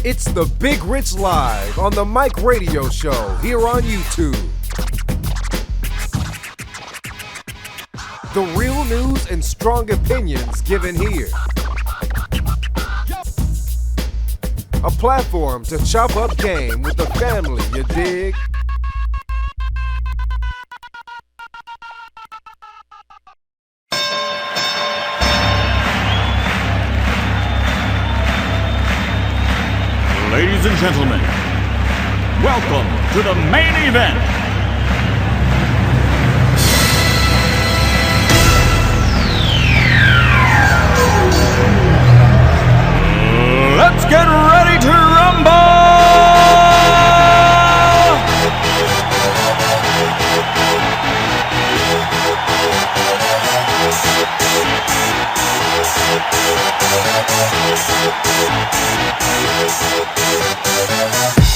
It's the Big Rich Live on the Mike Radio Show here on YouTube. The real news and strong opinions given here. A platform to chop up game with the family, you dig? Ladies and gentlemen, welcome to the main event. Let's get ready to rumble!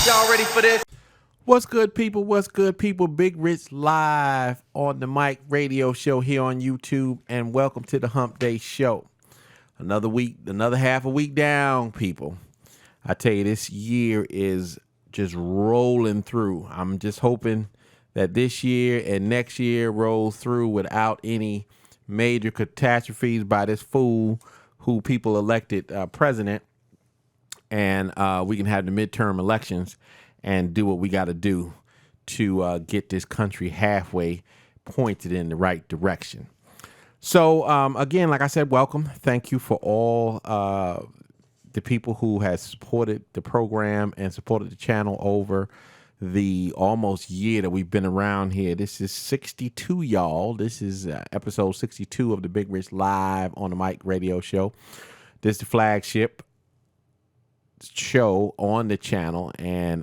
Y'all ready for this? What's good, people? What's good, people? Big Rich Live on the Mike Radio Show here on YouTube, and welcome to the Hump Day Show. Another week, another half a week down, people. I tell you, this year is just rolling through. I'm just hoping that this year and next year rolls through without any major catastrophes by this fool who people elected president, and we can have the midterm elections and do what we got to do to get this country halfway pointed in the right direction. So, again, like I said, welcome. Thank you for all the people who have supported the program and supported the channel over the almost year that we've been around here. This is 62, y'all. This is episode 62 of the Big Rich Live on the Mike Radio Show. This is the flagship show on the channel, and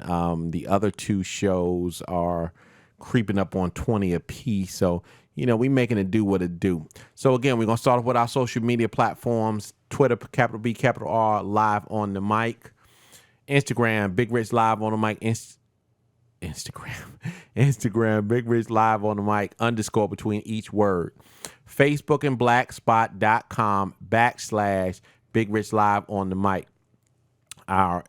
the other two shows are creeping up on 20 apiece. So, you know, we making it do what it do. So again, we're gonna start off with our social media platforms: Twitter, capital B, capital R, Live on the Mic; Instagram, Big Rich Live on the Mic; Instagram, Big Rich Live on the Mic, _ between each word; Facebook and blackspot.com/ Big Rich Live on the Mic. Our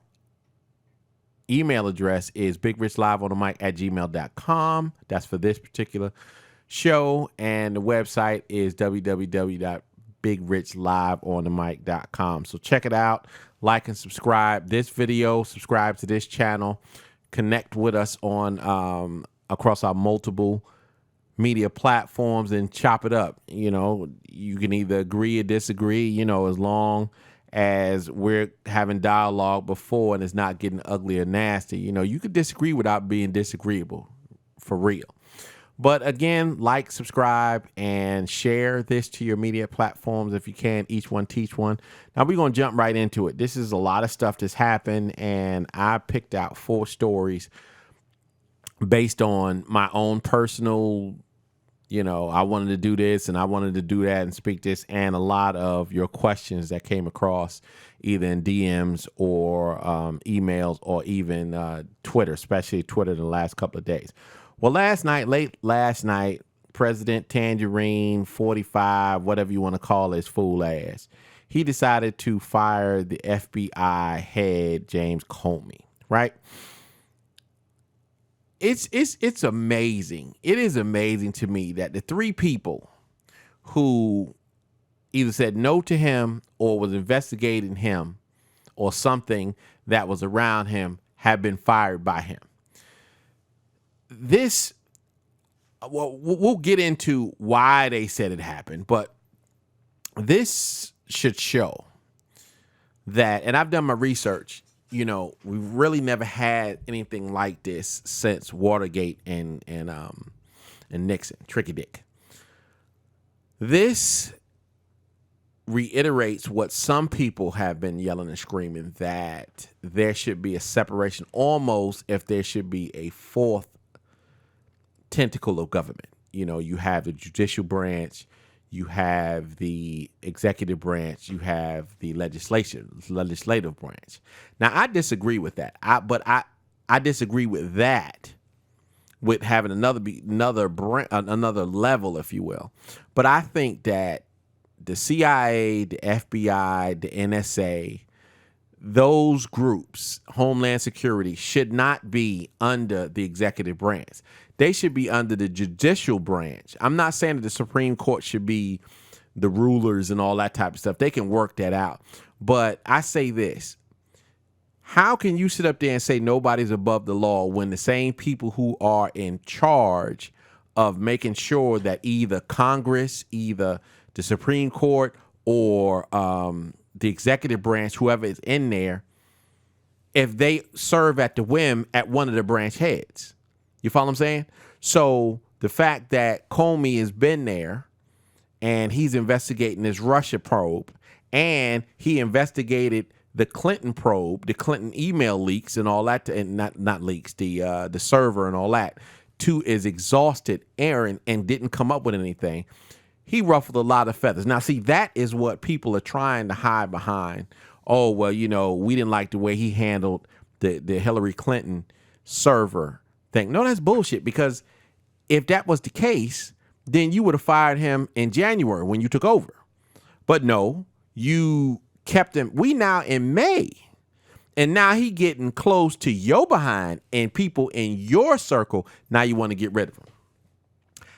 email address is bigrichlivehonthemic@gmail.com. That's for this particular show. And the website is www.bigrichlivehonthemic.com. So check it out, like and subscribe this video, subscribe to this channel, connect with us on across our multiple media platforms, and chop it up. You know, you can either agree or disagree, you know, as long as we're having dialogue before and it's not getting ugly or nasty. You know, you could disagree without being disagreeable, for real. But again, like, subscribe, and share this to your media platforms if you can. Each one teach one. Now we're going to jump right into it. This is a lot of stuff that's happened, and I picked out 4 stories based on my own personal, you know, I wanted to do this and I wanted to do that and speak this, and a lot of your questions that came across either in DMs or emails or even Twitter, especially Twitter the last couple of days. Well, late last night, President Tangerine 45, whatever you want to call his fool ass, he decided to fire the FBI head, James Comey, right? It's amazing. It is amazing to me that the 3 people who either said no to him or was investigating him or something that was around him have been fired by him. This, well, we'll get into why they said it happened, but this should show that, and I've done my research, you know, we really never had anything like this since Watergate and Nixon, Tricky Dick. This reiterates what some people have been yelling and screaming, that there should be a separation, almost if there should be a 4th tentacle of government. You know, you have the judicial branch, you have the executive branch, you have the legislative branch. Now, I disagree with that. I disagree with that, with having another level, if you will. But I think that the CIA, the FBI, the NSA, those groups, Homeland Security, should not be under the executive branch. They should be under the judicial branch. I'm not saying that the Supreme Court should be the rulers and all that type of stuff. They can work that out. But I say this. How can you sit up there and say nobody's above the law when the same people who are in charge of making sure that either Congress, either the Supreme Court, or the executive branch, whoever is in there, if they serve at the whim at one of the branch heads? You follow what I'm saying? So the fact that Comey has been there and he's investigating this Russia probe, and he investigated the Clinton probe, the Clinton email leaks and all that, and not leaks, the server and all that, to is exhausted Aaron and didn't come up with anything. He ruffled a lot of feathers. Now, see, that is what people are trying to hide behind. Oh, well, we didn't like the way he handled the Hillary Clinton server thing. No, that's bullshit, because if that was the case, then you would have fired him in January when you took over. But no, you kept him. We now in May, and now he getting close to your behind and people in your circle. Now you want to get rid of him.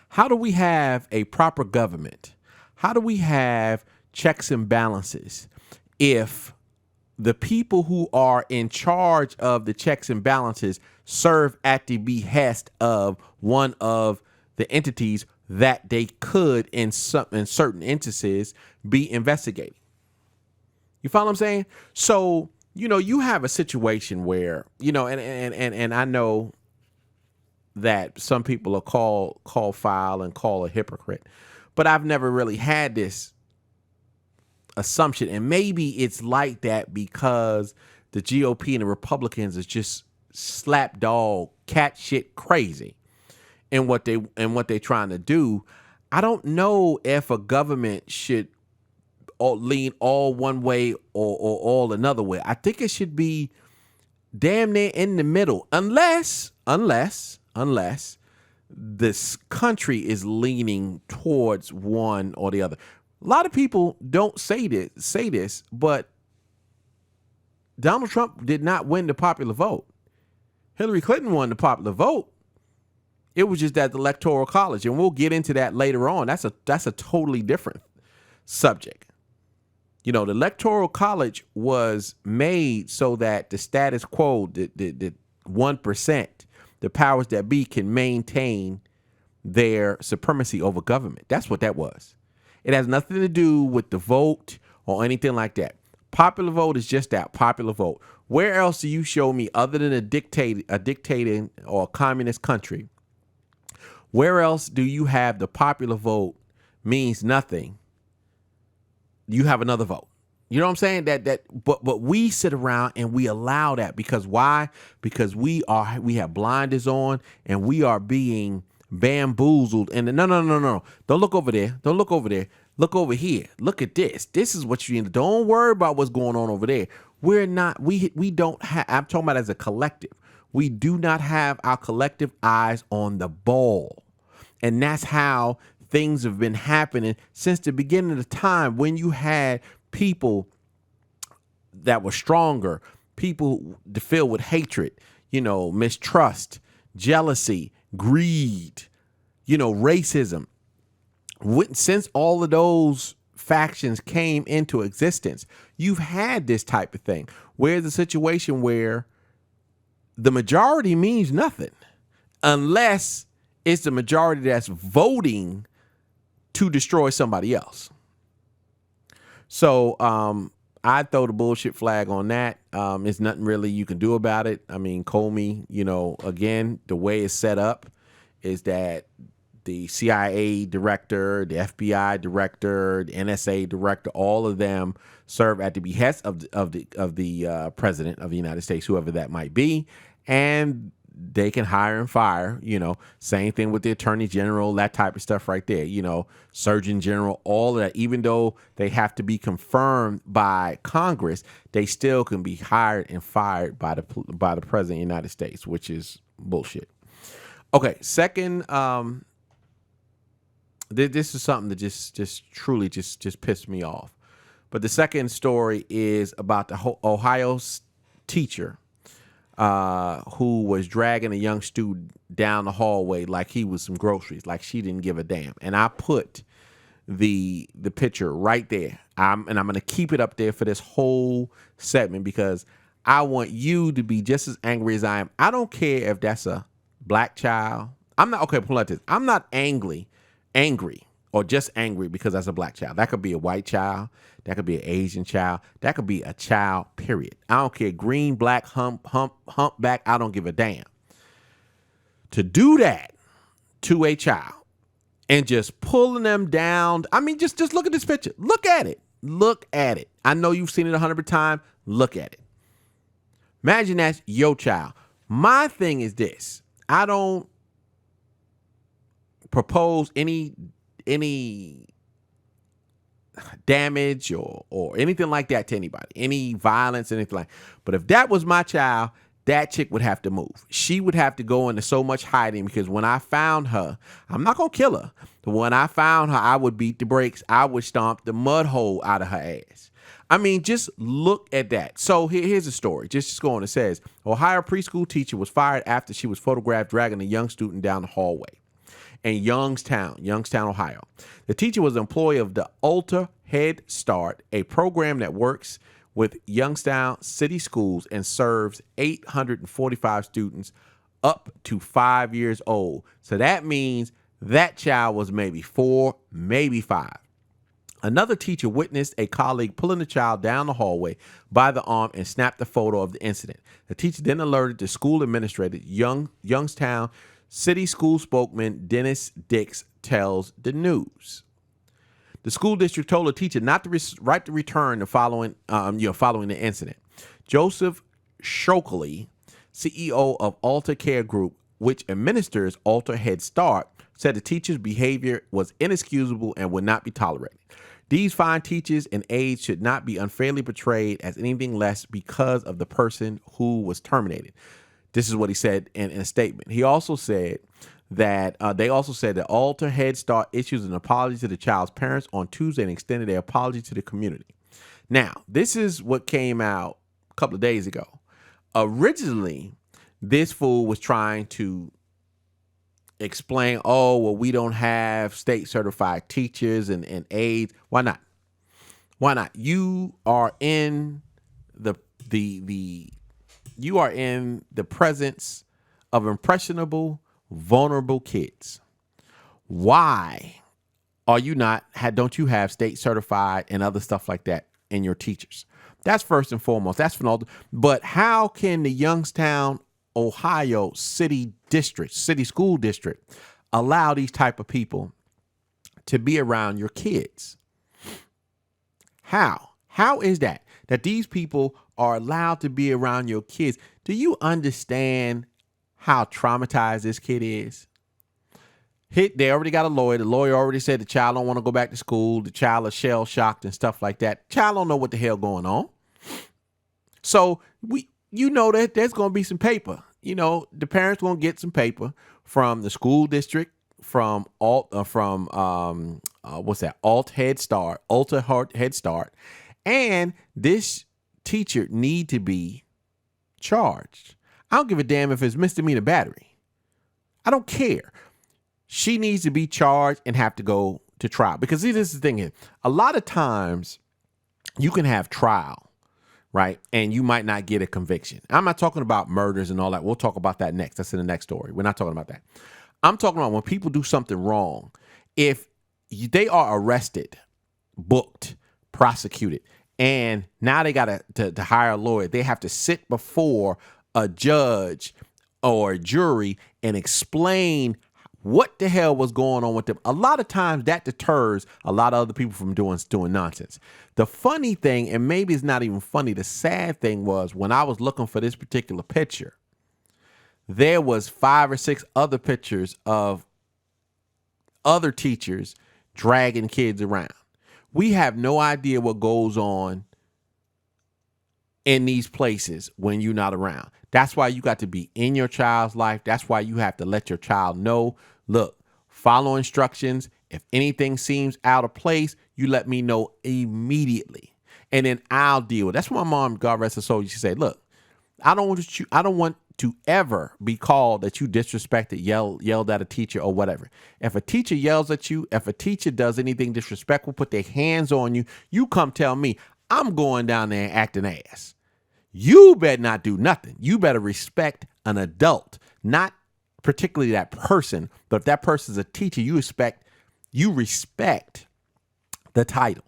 How do we have a proper government? How do we have checks and balances if the people who are in charge of the checks and balances serve at the behest of one of the entities that they could, in certain instances, be investigating? You follow what I'm saying? So, you have a situation where, and I know that some people are call foul and call a hypocrite, but I've never really had this assumption. And maybe it's like that because the GOP and the Republicans is just slapdog cat shit crazy in what they're trying to do. I don't know if a government should lean all one way or all another way. I think it should be damn near in the middle, unless this country is leaning towards one or the other. A lot of people don't say this, but Donald Trump did not win the popular vote. Hillary Clinton won the popular vote. It was just at the Electoral College, and we'll get into that later on. That's a totally different subject. The Electoral College was made so that the status quo, the 1%, the powers that be, can maintain their supremacy over government. That's what that was. It has nothing to do with the vote or anything like that. Popular vote is just that, popular vote. Where else do you show me, other than a dictator or a communist country, where else do you have the popular vote means nothing? You have another vote. You know what I'm saying? But we sit around and we allow that because why? Because we have blinders on and we are being bamboozled. And no. Don't look over there. Don't look over there. Look over here. Look at this. This is what you need. Don't worry about what's going on over there. We're not, we don't have, I'm talking about as a collective. We do not have our collective eyes on the ball. And that's how things have been happening since the beginning of the time, when you had people that were stronger, people filled with hatred, mistrust, jealousy, greed, racism. Since all of those factions came into existence, you've had this type of thing where the situation where the majority means nothing unless it's the majority that's voting to destroy somebody else. So I'd throw the bullshit flag on that. There's nothing really you can do about it. I mean, Comey, again, the way it's set up is that the CIA director, the FBI director, the NSA director, all of them serve at the behest of the president of the United States, whoever that might be, and they can hire and fire. Same thing with the attorney general, that type of stuff right there. Surgeon general, all of that. Even though they have to be confirmed by Congress, they still can be hired and fired by the president of the United States, which is bullshit. Okay, second. This is something that just truly just pissed me off. But the second story is about the Ohio teacher who was dragging a young student down the hallway like he was some groceries, like she didn't give a damn. And I put the picture right there. I'm going to keep it up there for this whole segment because I want you to be just as angry as I am. I don't care if that's a black child. I'm not, okay, pull out this. I'm not angry, or just angry because that's a black child. That could be a white child. That could be an Asian child. That could be a child, period. I don't care. Green, black, humpback. I don't give a damn. To do that to a child and just pulling them down. I mean, just look at this picture. Look at it. Look at it. I know you've seen it 100 times. Look at it. Imagine that's your child. My thing is this. I don't propose any damage or anything like that to anybody, any violence, anything like. But if that was my child, that chick would have to move. She would have to go into so much hiding because when I found her, I'm not going to kill her. But when I found her, I would beat the brakes. I would stomp the mud hole out of her ass. I mean, just look at that. So here's a story. Just go on. It says, Ohio preschool teacher was fired after she was photographed dragging a young student down the hallway in Youngstown, Ohio. The teacher was an employee of the Tulsa Head Start, a program that works with Youngstown city schools and serves 845 students up to 5 years old. So that means that child was maybe 4, maybe 5. Another teacher witnessed a colleague pulling the child down the hallway by the arm and snapped a photo of the incident. The teacher then alerted the school administrator. Youngstown City School spokesman Dennis Dix tells the news. The school district told the teacher not to return the following the incident. Joseph Shockley, CEO of Alta Care Group, which administers Alta Head Start, said the teacher's behavior was inexcusable and would not be tolerated. These fine teachers and aides should not be unfairly portrayed as anything less because of the person who was terminated. This is what he said in a statement. He also said that Alta Head Start issues an apology to the child's parents on Tuesday and extended their apology to the community. Now, this is what came out a couple of days ago. Originally, this fool was trying to explain, we don't have state certified teachers and aides. Why not? Why not? You are in the presence of impressionable, vulnerable kids. Why are you don't you have state certified and other stuff like that in your teachers? That's first and foremost. That's phenomenal. But how can the Youngstown, Ohio city school district allow these type of people to be around your kids? How is that these people are allowed to be around your kids? Do you understand how traumatized this kid is? They already got a lawyer. The lawyer already said the child don't want to go back to school. The child is shell shocked and stuff like that. Child don't know what the hell going on. So that there's going to be some paper. The parents going to get some paper from the school district, from Alta Head Start, and this teacher need to be charged. I don't give a damn if it's misdemeanor battery. I don't care. She needs to be charged and have to go to trial. Because see, this is the thing is, a lot of times you can have trial, right? And you might not get a conviction. I'm not talking about murders and all that. We'll talk about that next. That's in the next story. We're not talking about that. I'm talking about when people do something wrong. If they are arrested, booked, prosecuted, and now they got to hire a lawyer, they have to sit before a judge or a jury and explain what the hell was going on with them. A lot of times that deters a lot of other people from doing nonsense. The funny thing, and maybe it's not even funny, the sad thing was when I was looking for this particular picture, there was 5 or 6 other pictures of other teachers dragging kids around. We have no idea what goes on in these places when you're not around. That's why you got to be in your child's life. That's why you have to let your child know, look, follow instructions. If anything seems out of place, you let me know immediately. and then I'll deal with it. That's what my mom, God rest her soul, used to say, look, I don't want to ever be called that you disrespected, yelled at a teacher or whatever. If a teacher yells at you, if a teacher does anything disrespectful, put their hands on you, you come tell me. I'm going down there and acting ass. You better not do nothing. You better respect an adult, not particularly that person, but if that person's a teacher, you respect the title.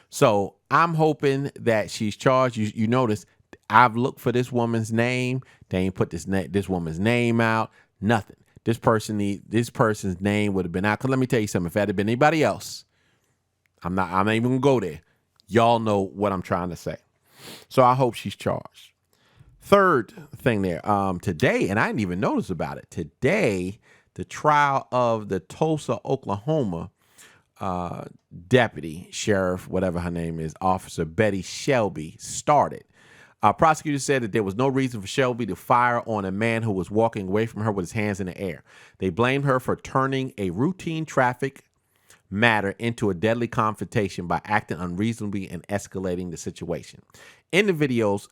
So I'm hoping that she's charged. You notice I've looked for this woman's name. They ain't put this woman's name out. Nothing. This person's name would have been out. Cause let me tell you something. If that had been anybody else, I'm not even gonna go there. Y'all know what I'm trying to say. So I hope she's charged. Third thing there, today, and I didn't even notice about it. Today, the trial of the Tulsa, Oklahoma deputy sheriff, whatever her name is, Officer Betty Shelby, started. Prosecutors said that there was no reason for Shelby to fire on a man who was walking away from her with his hands in the air. They blamed her for turning a routine traffic matter into a deadly confrontation by acting unreasonably and escalating the situation. In the videos,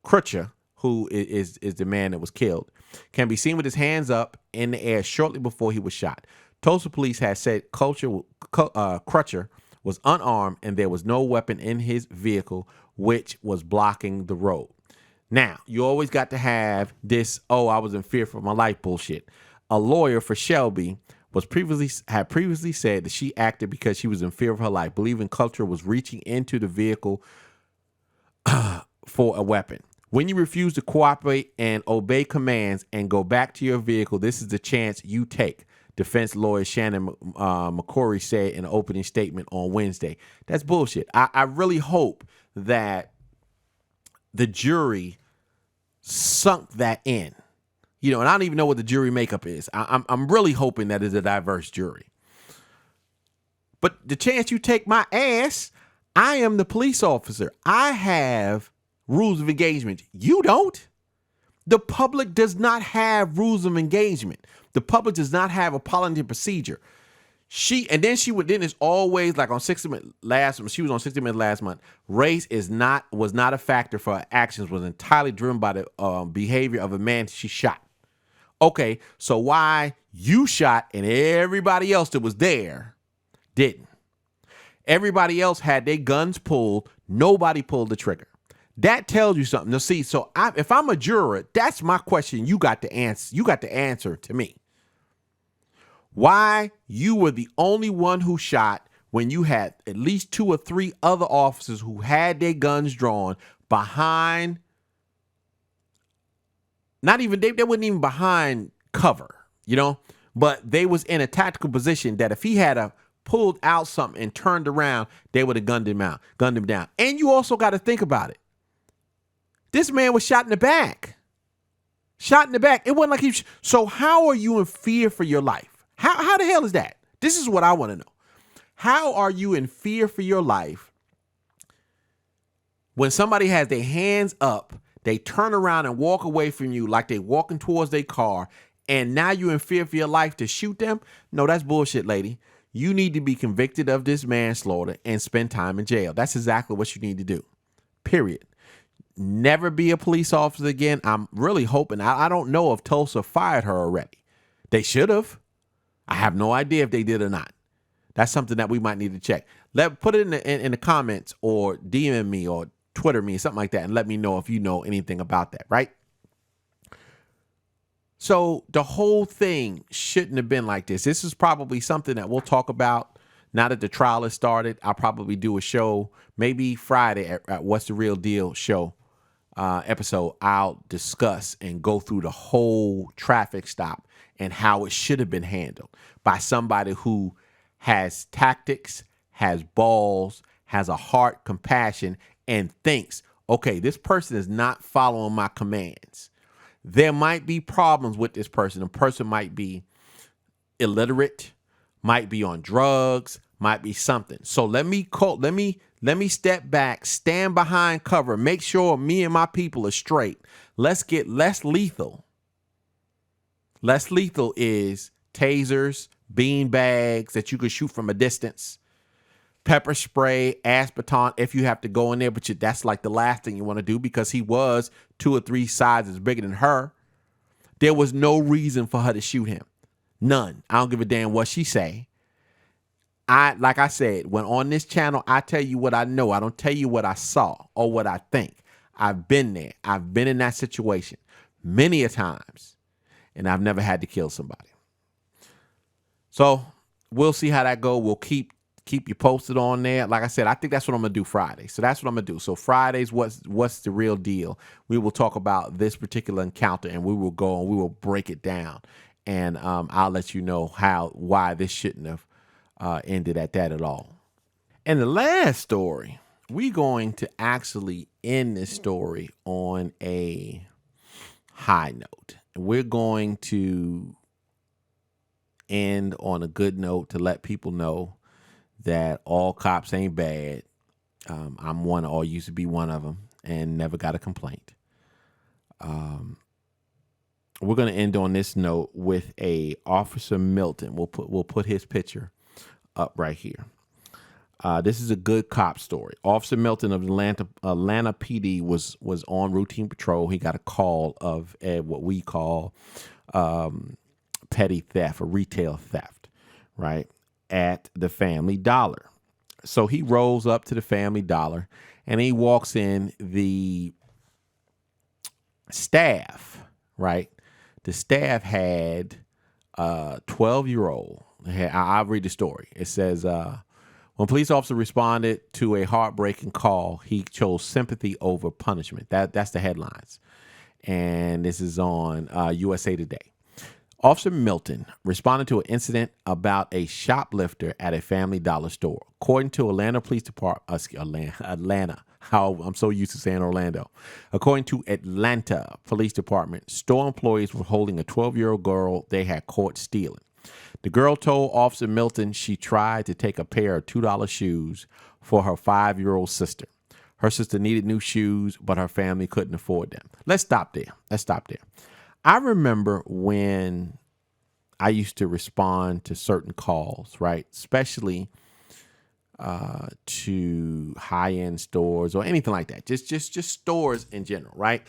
Crutcher, who is the man that was killed, can be seen with his hands up in the air shortly before he was shot. Tulsa police had said Crutcher was unarmed and there was no weapon in his vehicle, which was blocking the road. Now, you always got to have this, I was in fear for my life bullshit. A lawyer for Shelby had previously said that she acted because she was in fear of her life, believing Crutcher was reaching into the vehicle for a weapon. When you refuse to cooperate and obey commands and go back to your vehicle, this is the chance you take, defense lawyer Shannon McCrory said in an opening statement on Wednesday. That's bullshit. I really hope that the jury sunk that in. And I don't even know what the jury makeup is. I'm really hoping that it's a diverse jury. But the chance you take my ass, I am the police officer. I have rules of engagement. You don't. The public does not have rules of engagement. The public does not have a policy and procedure. Then it's always like on 60 Minutes last month. She was on 60 Minutes last month. Race was not a factor for her actions, was entirely driven by the behavior of a man she shot. Okay, so why you shot and everybody else that was there didn't? Everybody else had their guns pulled. Nobody pulled the trigger. That tells you something. Now, see, so if I'm a juror, that's my question. You got to answer. You got to answer to me. Why you were the only one who shot when you had at least 2 or 3 other officers who had their guns drawn behind. Not even they weren't even behind cover, but they was in a tactical position that if he had pulled out something and turned around, they would have gunned him down. And you also got to think about it. This man was shot in the back. It wasn't like so how are you in fear for your life? How the hell is that? This is what I want to know. How are you in fear for your life when somebody has their hands up, they turn around and walk away from you like they walking towards their car, and now you in fear for your life to shoot them? No, that's bullshit, lady. You need to be convicted of this manslaughter and spend time in jail. That's exactly what you need to do. Period. Never be a police officer again. I'm really hoping. I don't know if Tulsa fired her already. They should have. I have no idea if they did or not. That's something that we might need to check. Put it in the comments or DM me or Twitter me, something like that, and let me know if you know anything about that, right? So the whole thing shouldn't have been like this. This is probably something that we'll talk about now that the trial has started. I'll probably do a show, maybe Friday at What's the Real Deal show episode. I'll discuss and go through the whole traffic stop and how it should have been handled by somebody who has tactics, has balls, has a heart, compassion, and thinks, okay, this person is not following my commands. There might be problems with this person. The person might be illiterate, might be on drugs, might be something. So let me step back, stand behind cover, make sure me and my people are straight. Let's get less lethal. Less lethal is tasers, bean bags that you can shoot from a distance, pepper spray, aspartame if you have to go in there, but that's like the last thing you want to do because he was 2 or 3 sizes bigger than her. There was no reason for her to shoot him. None. I don't give a damn what she say. Like I said, when on this channel, I tell you what I know. I don't tell you what I saw or what I think. I've been there. I've been in that situation many a times, and I've never had to kill somebody. So we'll see how that go. We'll keep you posted on there. Like I said, I think that's what I'm gonna do Friday. So that's what I'm gonna do. So Fridays, what's the real deal? We will talk about this particular encounter, and we will go and we will break it down, and I'll let you know why this shouldn't have ended at that at all. And the last story, we're going to actually end this story on a high note. We're going to end on a good note to let people know that all cops ain't bad. I'm one, or used to be one of them, and never got a complaint. We're going to end on this note with a Officer Milton. We'll put his picture up right here. This is a good cop story. Officer Milton of Atlanta PD was on routine patrol. He got a call of what we call petty theft or retail theft, right, at the Family Dollar. So he rolls up to the Family Dollar and he walks in. The staff, right? The staff had a 12-year-old. I'll read the story. It says, when police officer responded to a heartbreaking call, he chose sympathy over punishment. That's the headlines. And this is on USA Today. Officer Milton responded to an incident about a shoplifter at a Family Dollar store. According to Atlanta Police Department, Atlanta. How I'm so used to saying Orlando. According to Atlanta Police Department, store employees were holding a 12-year-old girl they had caught stealing. The girl told Officer Milton she tried to take a pair of $2 shoes for her 5-year-old sister. Her sister needed new shoes, but her family couldn't afford them. Let's stop there. I remember when I used to respond to certain calls, right? Especially to high-end stores or anything like that. Just stores in general, right?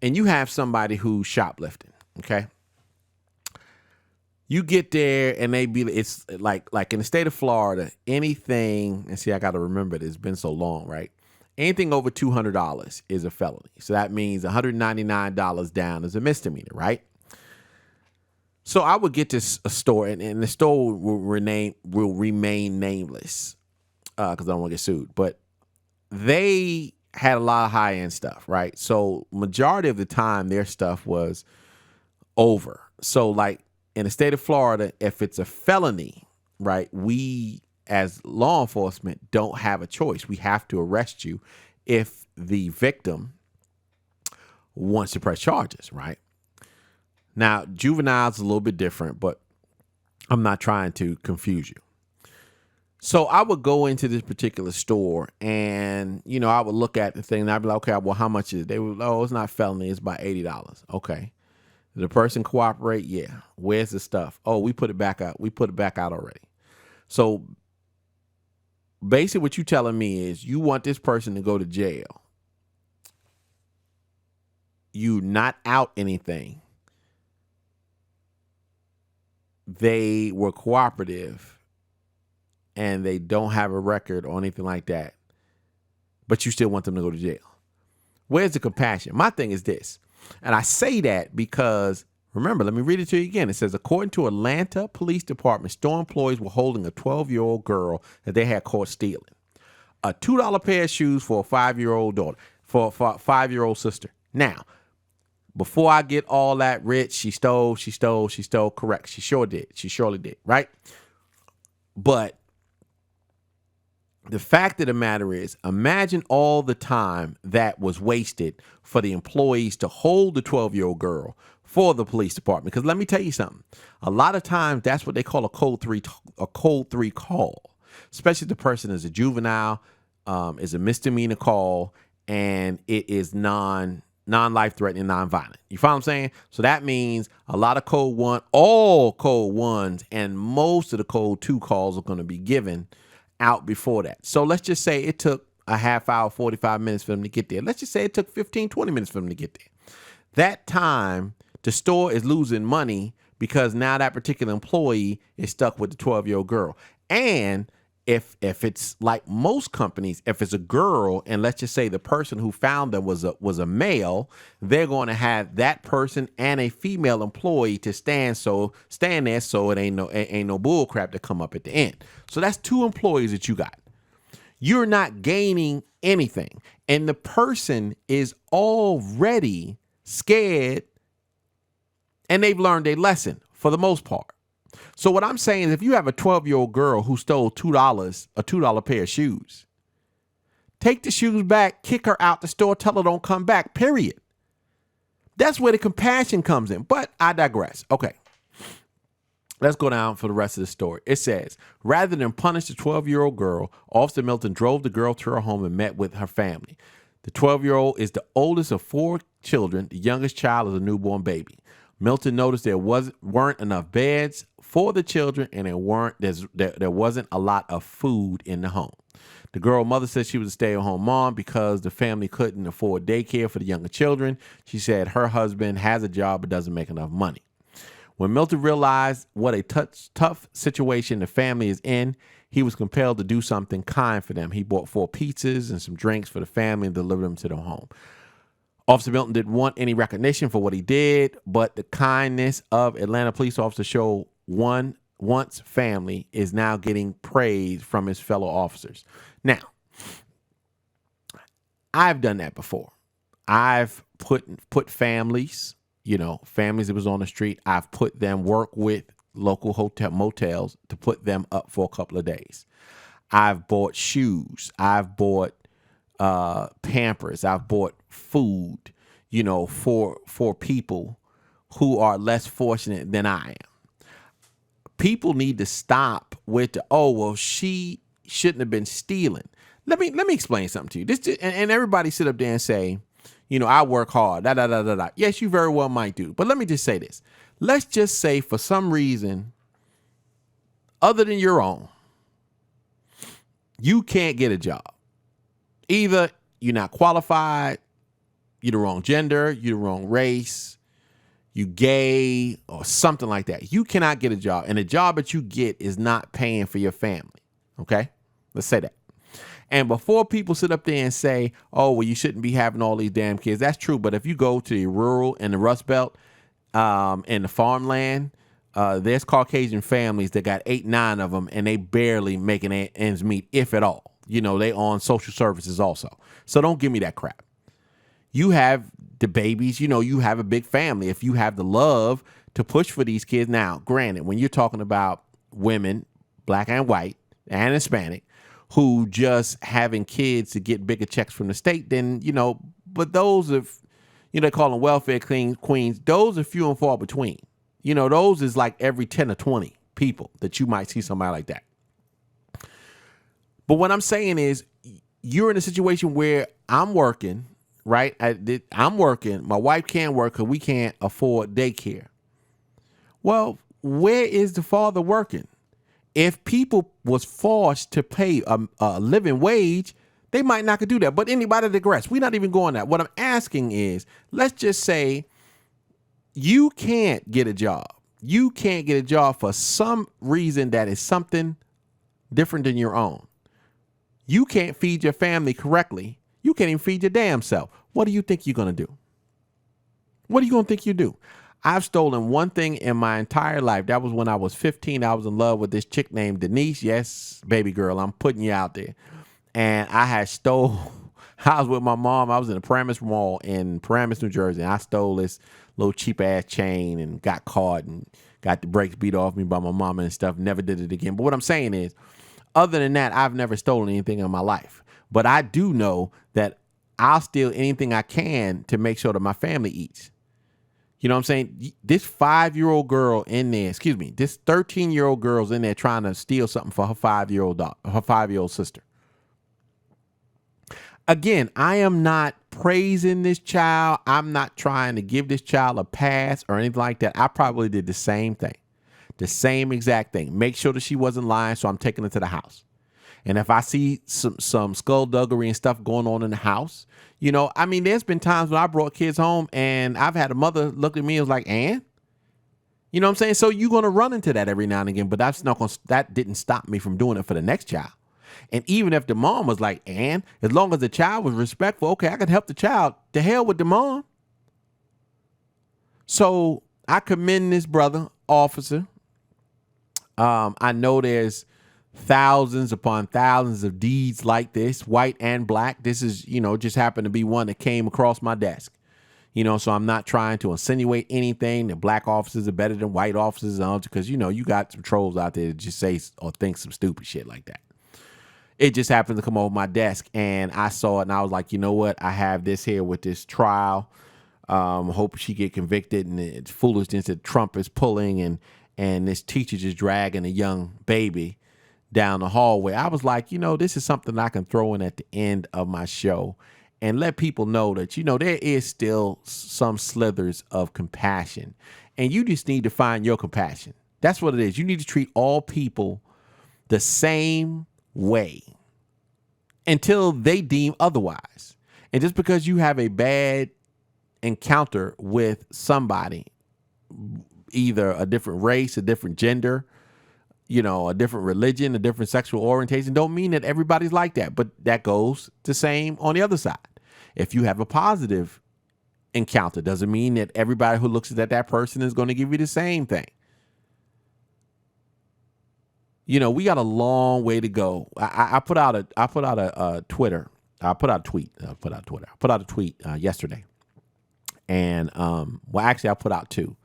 And you have somebody who's shoplifting, okay? You get there and it's like in the state of Florida, anything, and see, I got to remember it, it's been so long, right? Anything over $200 is a felony. So that means $199 down is a misdemeanor, right? So I would get to a store, and the store will remain nameless because I don't want to get sued. But they had a lot of high-end stuff, right? So majority of the time, their stuff was over. So like in the state of Florida, if it's a felony, right, we as law enforcement don't have a choice. We have to arrest you if the victim wants to press charges, right? Now, juveniles is a little bit different, but I'm not trying to confuse you. So I would go into this particular store and, I would look at the thing and I'd be like, okay, well, how much is it? They would, it's not felony. It's about $80. Okay. Did the person cooperate? Yeah. Where's the stuff? Oh, we put it back out. We put it back out already. So basically what you're telling me is you want this person to go to jail. You not out anything. They were cooperative and they don't have a record or anything like that, but you still want them to go to jail. Where's the compassion? My thing is this, and I say that because, remember, let me read it to you again. It says, according to Atlanta Police Department, store employees were holding a 12-year-old girl that they had caught stealing. A $2 pair of shoes for a 5-year-old daughter, for a 5-year-old sister. Now, before I get all that rich, she stole. Correct. She sure did. She surely did. Right? But the fact of the matter is, imagine all the time that was wasted for the employees to hold the 12-year-old girl for the police department. Because let me tell you something. A lot of times, that's what they call a code 3 call, especially if the person is a juvenile, is a misdemeanor call, and it is non-life threatening, non-violent. You follow what I'm saying? So that means a lot of all code 1s, and most of the code 2 calls are going to be given out before that. So let's just say it took a half hour, 45 minutes for them to get there. Let's just say it took 15, 20 minutes for them to get there. That time, the store is losing money because now that particular employee is stuck with the 12-year-old girl. And if it's like most companies, if it's a girl, and let's just say the person who found them was a male, they're going to have that person and a female employee to stand there so it ain't no bull crap to come up at the end. So that's 2 employees that you got. You're not gaining anything, and the person is already scared, and they've learned their lesson for the most part. So what I'm saying is, if you have a 12-year-old girl who stole $2, a $2 pair of shoes, take the shoes back, kick her out the store, tell her don't come back, period. That's where the compassion comes in. But I digress. Okay. Let's go down for the rest of the story. It says, rather than punish the 12-year-old girl, Officer Milton drove the girl to her home and met with her family. The 12-year-old is the oldest of 4 children. The youngest child is a newborn baby. Milton noticed there weren't enough beds for the children, and there wasn't a lot of food in the home. The girl's mother said she was a stay-at-home mom because the family couldn't afford daycare for the younger children. She said her husband has a job but doesn't make enough money. When Milton realized what a tough situation the family is in, he was compelled to do something kind for them. He bought 4 pizzas and some drinks for the family and delivered them to their home. Officer Milton didn't want any recognition for what he did, but the kindness of Atlanta police officer showed once family is now getting praise from his fellow officers. Now, I've done that before. I've put families, families that was on the street, I've put them work with local motels to put them up for a couple of days. I've bought shoes. I've bought Pampers. I've bought food, for people who are less fortunate than I am. People need to stop with she shouldn't have been stealing. Let me explain something to you. This and everybody sit up there and say, I work hard. Da da da da da. Yes, you very well might do. But let me just say this. Let's just say for some reason, other than your own, you can't get a job. Either you're not qualified, you're the wrong gender, you're the wrong race, you gay, or something like that. You cannot get a job. And the job that you get is not paying for your family. Okay? Let's say that. And before people sit up there and say, you shouldn't be having all these damn kids, that's true. But if you go to the rural and the Rust Belt and the farmland, there's Caucasian families that got 8, 9 of them, and they barely making ends meet, if at all. They on social services also. So don't give me that crap. You have the babies, you have a big family. If you have the love to push for these kids. Now, granted, when you're talking about women, black and white and Hispanic, who just having kids to get bigger checks from the state, then, but those of, they call them welfare queens, those are few and far between. Those is like every 10 or 20 people that you might see somebody like that. But what I'm saying is, you're in a situation where I'm working, right? I'm working. My wife can't work because we can't afford daycare. Well, where is the father working? If people was forced to pay a living wage, they might not could do that. But anybody digress. We're not even going that. What I'm asking is, let's just say you can't get a job. You can't get a job for some reason that is something different than your own. You can't feed your family correctly. You can't even feed your damn self. What do you think you're going to do? What are you going to think you do? I've stolen one thing in my entire life. That was when I was 15. I was in love with this chick named Denise. Yes, baby girl, I'm putting you out there. And I was with my mom. I was in the Paramus Mall in Paramus, New Jersey. And I stole this little cheap ass chain and got caught and got the brakes beat off me by my mama and stuff. Never did it again. But what I'm saying is, other than that, I've never stolen anything in my life. But I do know that I'll steal anything I can to make sure that my family eats. You know what I'm saying? This 5-year-old girl in there, this 13-year-old girl's in there trying to steal something for her 5-year-old sister. Again, I am not praising this child. I'm not trying to give this child a pass or anything like that. I probably did the same thing. The same exact thing. Make sure that she wasn't lying, so I'm taking her to the house. And if I see some skullduggery and stuff going on in the house, I mean, there's been times when I brought kids home and I've had a mother look at me and was like, "Ann?" You know what I'm saying? So you're going to run into that every now and again, but that didn't stop me from doing it for the next child. And even if the mom was like, "Ann," as long as the child was respectful, okay, I could help the child. To hell with the mom. So I commend this brother, officer. I know there's thousands upon thousands of deeds like this, white and black. This is, just happened to be one that came across my desk. So I'm not trying to insinuate anything that black officers are better than white officers, because, you got some trolls out there that just say or think some stupid shit like that. It just happened to come over my desk and I saw it and I was like, you know what? I have this here with this trial. Hope she get convicted, and it's foolishness that Trump is pulling and this teacher just dragging a young baby down the hallway. I was like, this is something I can throw in at the end of my show and let people know that, there is still some slithers of compassion, and you just need to find your compassion. That's what it is. You need to treat all people the same way until they deem otherwise. And just because you have a bad encounter with somebody, either a different race, a different gender, a different religion, a different sexual orientation, don't mean that everybody's like that. But that goes the same on the other side. If you have a positive encounter, doesn't mean that everybody who looks at that person is going to give you the same thing. We got a long way to go. I put out a Twitter. I put out a tweet yesterday. And, actually I put out two.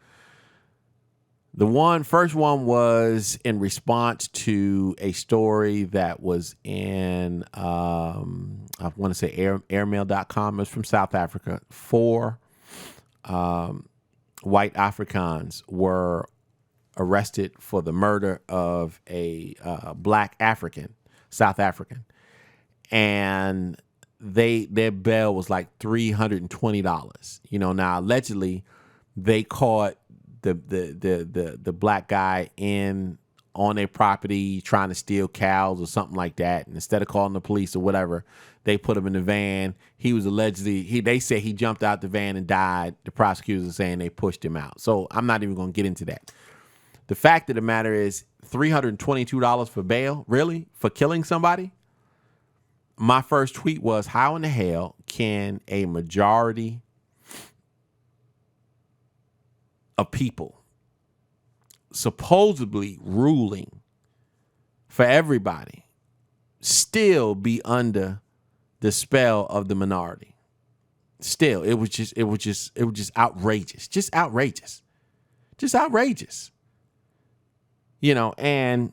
The first one was in response to a story that was in, I want to say airmail.com. It was from South Africa. 4 white Afrikaans were arrested for the murder of a black South African. And their bail was like $320. Now allegedly they caught the black guy on their property trying to steal cows or something like that. And instead of calling the police or whatever, they put him in the van. He was allegedly, they said he jumped out the van and died. The prosecutors are saying they pushed him out. So I'm not even going to get into that. The fact of the matter is $322 for bail, really? For killing somebody? My first tweet was, how in the hell can a majority of people supposedly ruling for everybody still be under the spell of the minority? Still, it was just outrageous. Just outrageous. And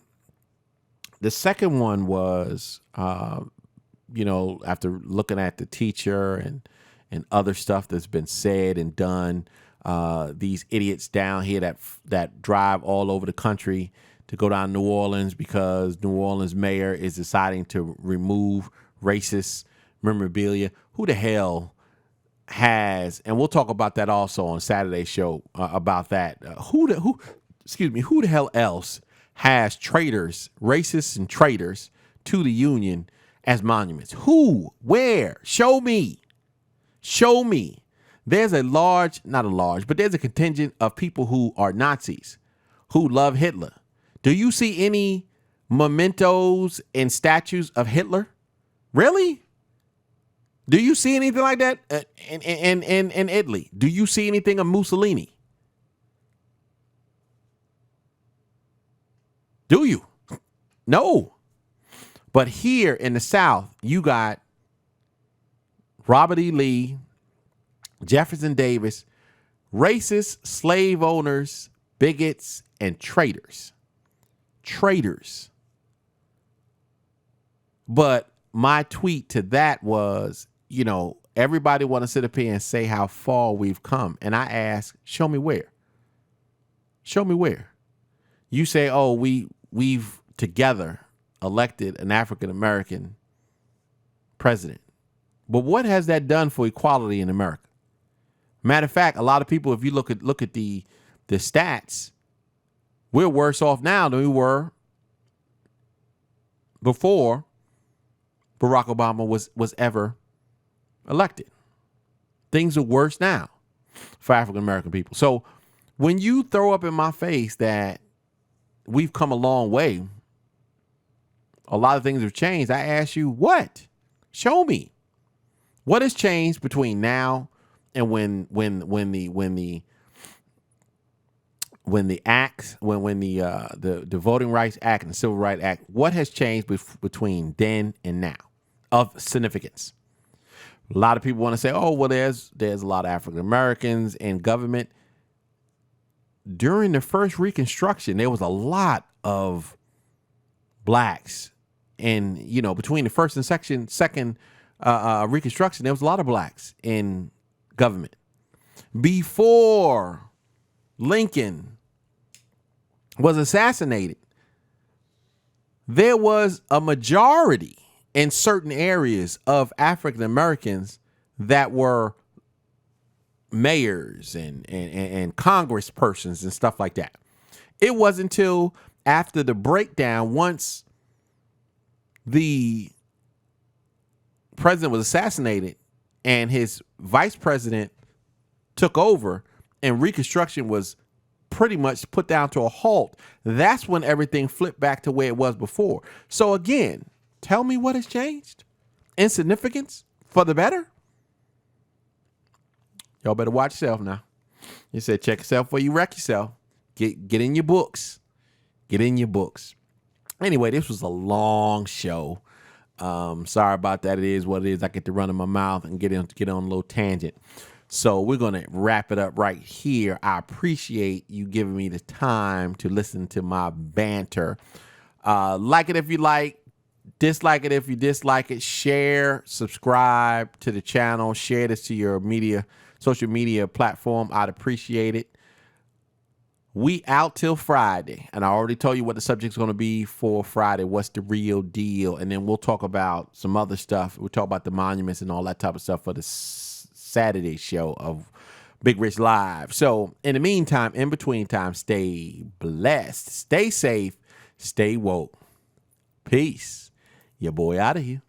the second one was, after looking at the teacher and other stuff that's been said and done, these idiots down here that drive all over the country to go down to New Orleans because New Orleans mayor is deciding to remove racist memorabilia. Who the hell has, and we'll talk about that also on Saturday's show about that. Who the hell else has traitors, racists and traitors to the Union as monuments? Who? Where? Show me. There's there's a contingent of people who are Nazis, who love Hitler. Do you see any mementos and statues of Hitler? Really? Do you see anything like that in Italy? Do you see anything of Mussolini? Do you? No. But here in the South, you got Robert E. Lee, Jefferson Davis, racist, slave owners, bigots, and traitors. But my tweet to that was, everybody want to sit up here and say how far we've come. And I ask, show me where. You say, oh, we've together elected an African-American president. But what has that done for equality in America? Matter of fact, a lot of people, if you look at the stats, we're worse off now than we were before Barack Obama was ever elected. Things are worse now for African American people. So when you throw up in my face that we've come a long way, a lot of things have changed, I ask you, what? Show me. What has changed between now and when the Voting Rights Act and the Civil Rights Act, what has changed between then and now of significance? A lot of people want to say, oh, well, there's a lot of African Americans in government. During the first Reconstruction, there was a lot of blacks. And, you know, between the first and second Reconstruction, there was a lot of blacks in government. Before Lincoln was assassinated, there was a majority in certain areas of African Americans that were mayors and congresspersons and stuff like that. It wasn't until after the breakdown, once the president was assassinated and his vice president took over and Reconstruction was pretty much put down to a halt, that's when everything flipped back to where it was before. So again, tell me what has changed. Insignificance for the better? Y'all better watch yourself now. You said check yourself before you wreck yourself. Get in your books. Get in your books. Anyway, this was a long show. Sorry about that. It is what it is. I get to run in my mouth and get on a little tangent. So we're going to wrap it up right here. I appreciate you giving me the time to listen to my banter. Like it if you like. Dislike it if you dislike it. Share, subscribe to the channel. Share this to your social media platform. I'd appreciate it. We out till Friday. And I already told you what the subject's going to be for Friday. What's the real deal? And then we'll talk about some other stuff. We'll talk about the monuments and all that type of stuff for the Saturday show of Big Rich Live. So in the meantime, in between time, stay blessed, stay safe, stay woke. Peace. Your boy out of here.